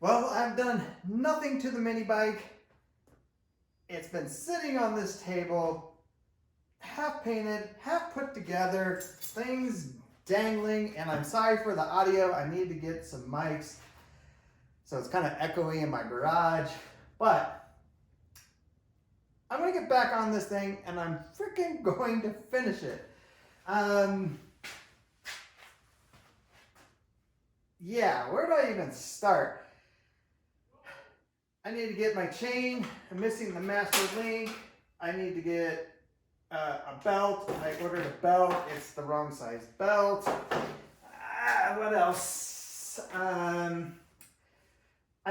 Well, I've done nothing to the mini bike. It's been sitting on this table, half painted, half put together, things dangling, and I'm sorry for the audio. I need to get some mics, so it's kind of echoey in my garage, but I'm gonna get back on this thing and I'm freaking going to finish it. Yeah, where do I even start? I need to get my chain. I'm missing the master link. I need to get a belt. I ordered a belt. It's the wrong size belt. What else? I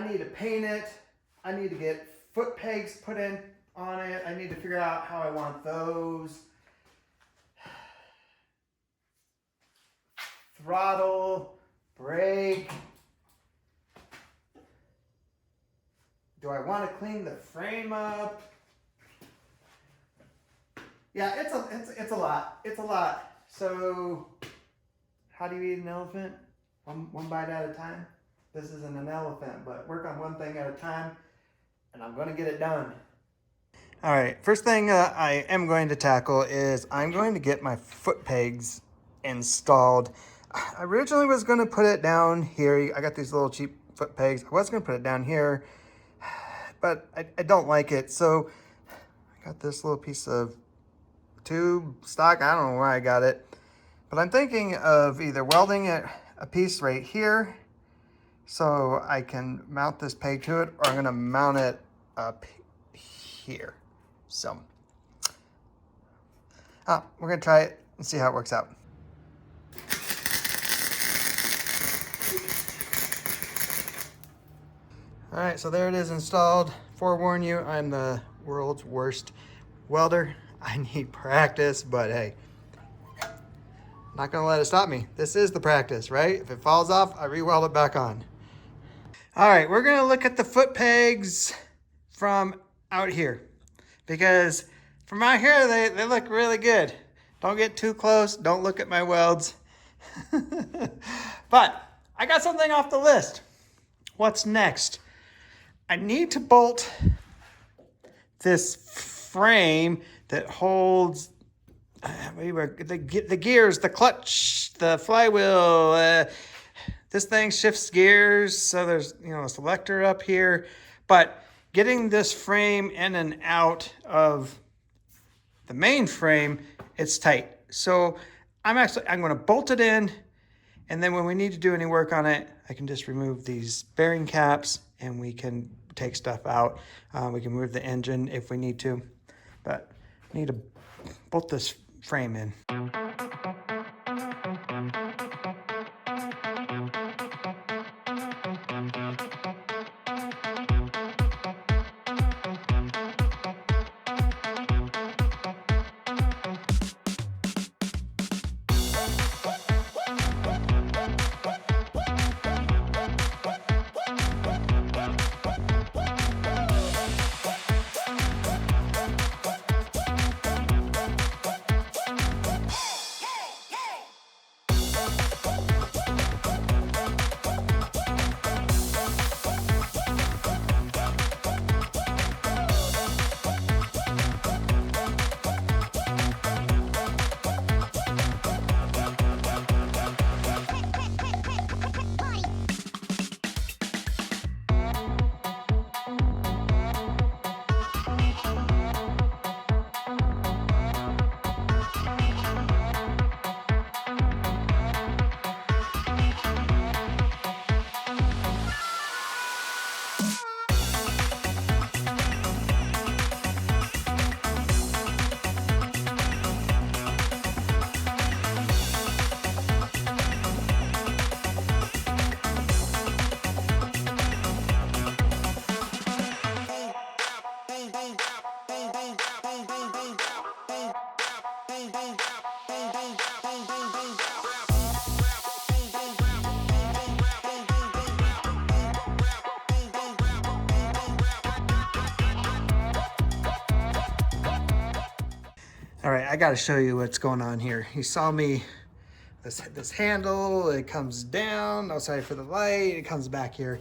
need to paint it. I need to get foot pegs put in on it. I need to figure out how I want those. Throttle, brake. Do I want to clean the frame up? Yeah, it's a lot. It's a lot. So, how do you eat an elephant? One bite at a time. This isn't an elephant, but work on one thing at a time, and I'm going to get it done. All right, first thing I am going to tackle is I'm going to get my foot pegs installed. I originally was going to put it down here. I got these little cheap foot pegs. I was going to put it down here, but I don't like it. So I got this little piece of tube stock. I don't know where I got it, but I'm thinking of either welding it a piece right here so I can mount this peg to it, or I'm going to mount it up here. So we're going to try it and see how it works out. All right, so there it is installed. Forewarn you, I'm the world's worst welder. I need practice, but hey, I'm not gonna let it stop me. This is the practice, right? If it falls off, I re-weld it back on. All right, we're gonna look at the foot pegs from out here, because from out here, they look really good. Don't get too close, don't look at my welds. But I got something off the list. What's next? I need to bolt this frame that holds the gears, the clutch, the flywheel. This thing shifts gears, so there's a selector up here. But getting this frame in and out of the main frame, it's tight. So I'm going to bolt it in, and then when we need to do any work on it, I can just remove these bearing caps and we can take stuff out. We can move the engine if we need to, but I need to bolt this frame in. All right, I got to show you what's going on here. You saw me, this handle, it comes down. Oh, sorry for the light. It comes back here.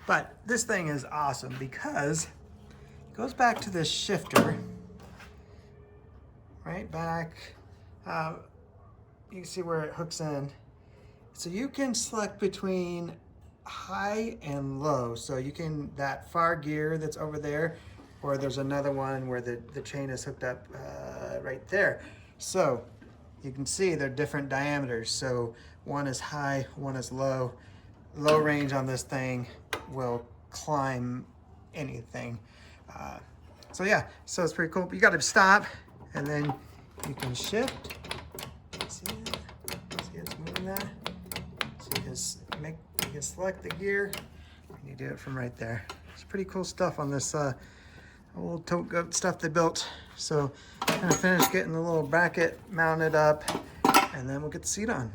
But this thing is awesome because it goes back to this shifter, right back. You can see where it hooks in. So you can select between high and low. So you can, that far gear that's over there, or there's another one where the chain is hooked up right there. So you can see they're different diameters. So one is high, one is low. Low range on this thing will climb anything. So yeah, so it's pretty cool. You got to stop and then you can shift. See that? See it's moving that? So you can select the gear and you do it from right there. It's pretty cool stuff on this old tote goat stuff they built. So I'm gonna finish getting the little bracket mounted up and then we'll get the seat on.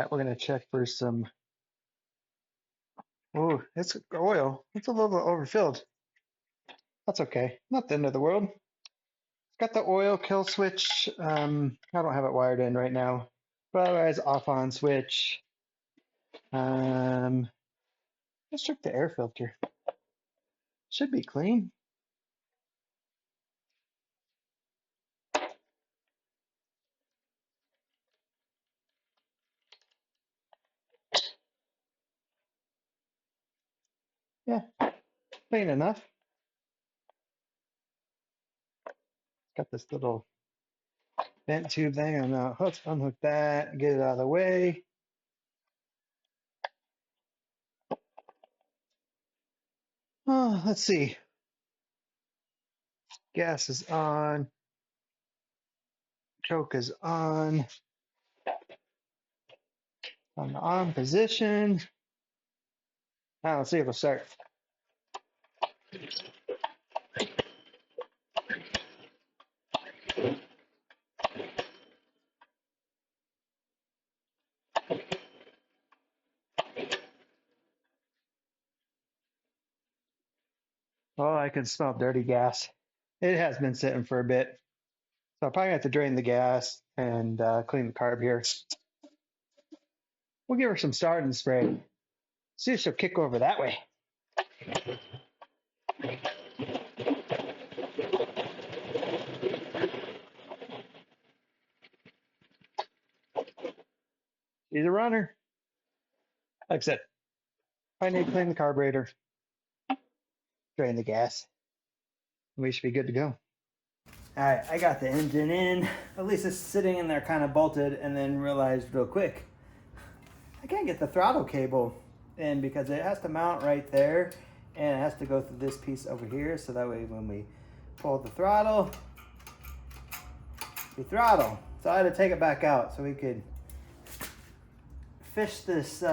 We're gonna check for some, oh, it's oil. It's a little bit overfilled. That's okay, not the end of the world. It's got the oil kill switch. I don't have it wired in right now, but otherwise off on switch. Let's check the air filter. Should be clean. Yeah, clean enough. Got this little vent tube thing. I'm gonna unhook that, get it out of the way. Oh, let's see. Gas is on. Choke is on the on position. Now let's see if it'll start. Oh, I can smell dirty gas. It has been sitting for a bit. So I'll probably have to drain the gas and clean the carb here. We'll give her some starting spray. See if she'll kick over that way. She's a runner. Like I said, I need to clean the carburetor, drain the gas. We should be good to go. All right, I got the engine in. At least it's sitting in there kind of bolted, and then realized real quick, I can't get the throttle cable in because it has to mount right there, and it has to go through this piece over here, so that way when we pull the throttle, we throttle. So I had to take it back out so we could fish this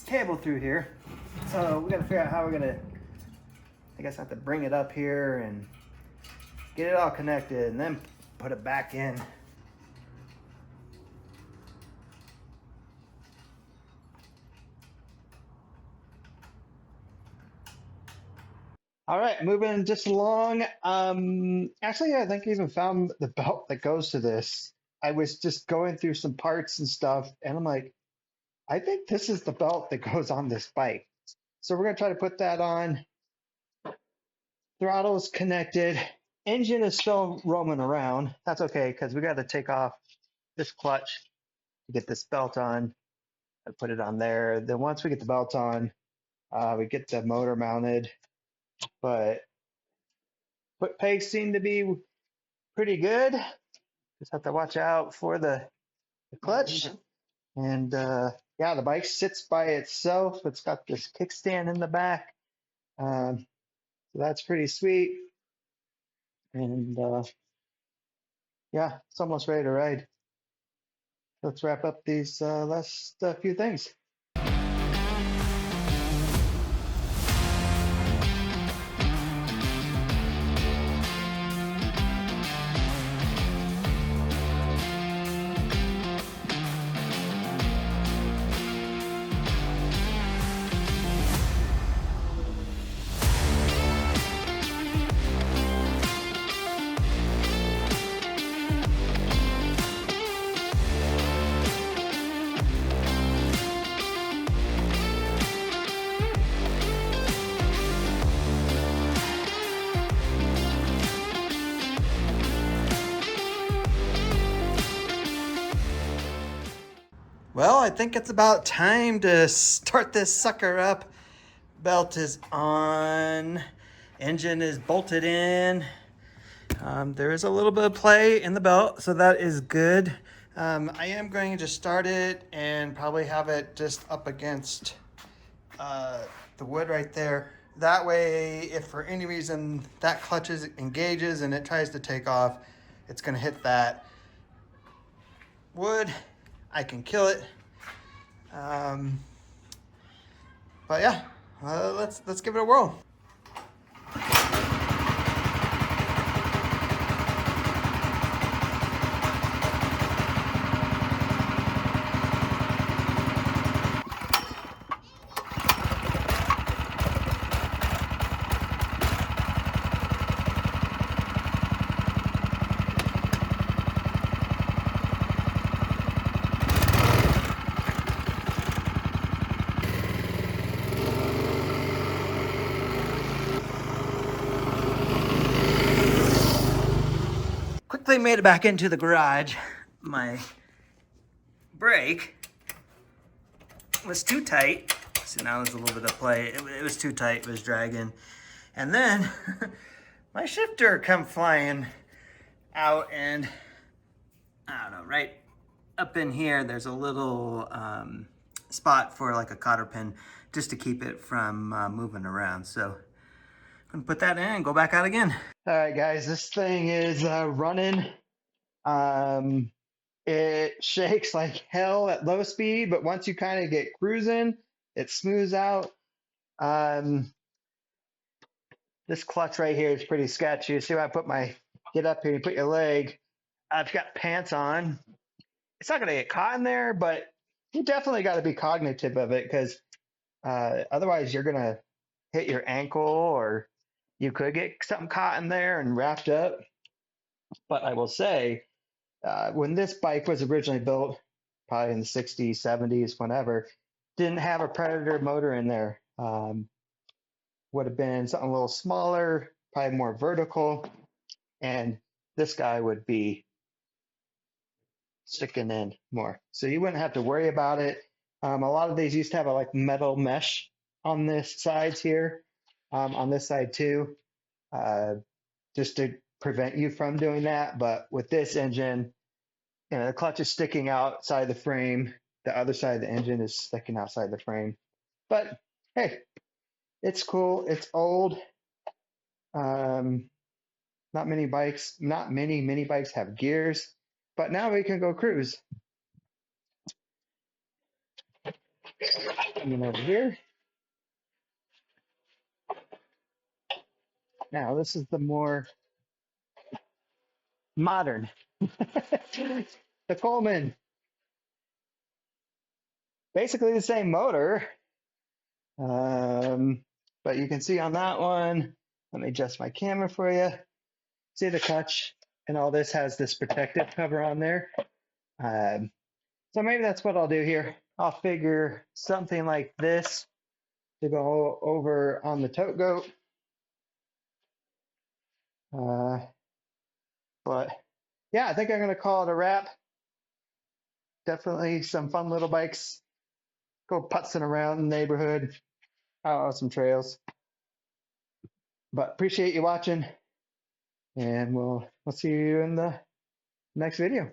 cable through here. So we gotta figure out how we're gonna, I guess I have to bring it up here and get it all connected and then put it back in. All right, moving just along. Actually, I think I even found the belt that goes to this. I was just going through some parts and stuff, and I'm like, I think this is the belt that goes on this bike. So we're gonna try to put that on. Throttle's connected. Engine is still roaming around. That's okay, because we got to take off this clutch to get this belt on. I put it on there. Then once we get the belt on, we get the motor mounted. But foot pegs seem to be pretty good. Just have to watch out for the clutch. And yeah, the bike sits by itself. It's got this kickstand in the back. So that's pretty sweet. And yeah, it's almost ready to ride. Let's wrap up these last few things. Well, I think it's about time to start this sucker up. Belt is on. Engine is bolted in. There is a little bit of play in the belt, so that is good. I am going to start it and probably have it just up against the wood right there. That way, if for any reason that clutch engages and it tries to take off, it's going to hit that wood. I can kill it. But yeah, let's give it a whirl. Quickly made it back into the garage. My brake was too tight. So now there's a little bit of play. It was too tight, it was dragging. And then my shifter come flying out, and I don't know, right up in here, there's a little spot for like a cotter pin just to keep it from moving around. So I'm gonna put that in and go back out again. All right, guys, this thing is running. It shakes like hell at low speed, but once you kind of get cruising, it smooths out. This clutch right here is pretty sketchy. See, when I put my, get up here, you put your leg, I've got pants on. It's not going to get caught in there, but you definitely got to be cognitive of it, because otherwise you're going to hit your ankle, or you could get something caught in there and wrapped up. But I will say, when this bike was originally built, probably in the 60s, 70s, whenever, didn't have a Predator motor in there. Would have been something a little smaller, probably more vertical, and this guy would be sticking in more. So you wouldn't have to worry about it. A lot of these used to have a like metal mesh on this sides here, on this side too, just to prevent you from doing that. But with this engine, you know, the clutch is sticking outside the frame. The other side of the engine is sticking outside the frame. But hey, it's cool. It's old. Not many mini bikes have gears, but now we can go cruise. Coming over here. Now this is the more modern. The Coleman. Basically the same motor. But you can see on that one, let me adjust my camera for you. See the clutch and all this has this protective cover on there. So maybe that's what I'll do here. I'll figure something like this to go over on the tote goat. But yeah, I think I'm going to call it a wrap. Definitely some fun little bikes. Go putzing around the neighborhood, out on some trails. But appreciate you watching, and we'll see you in the next video.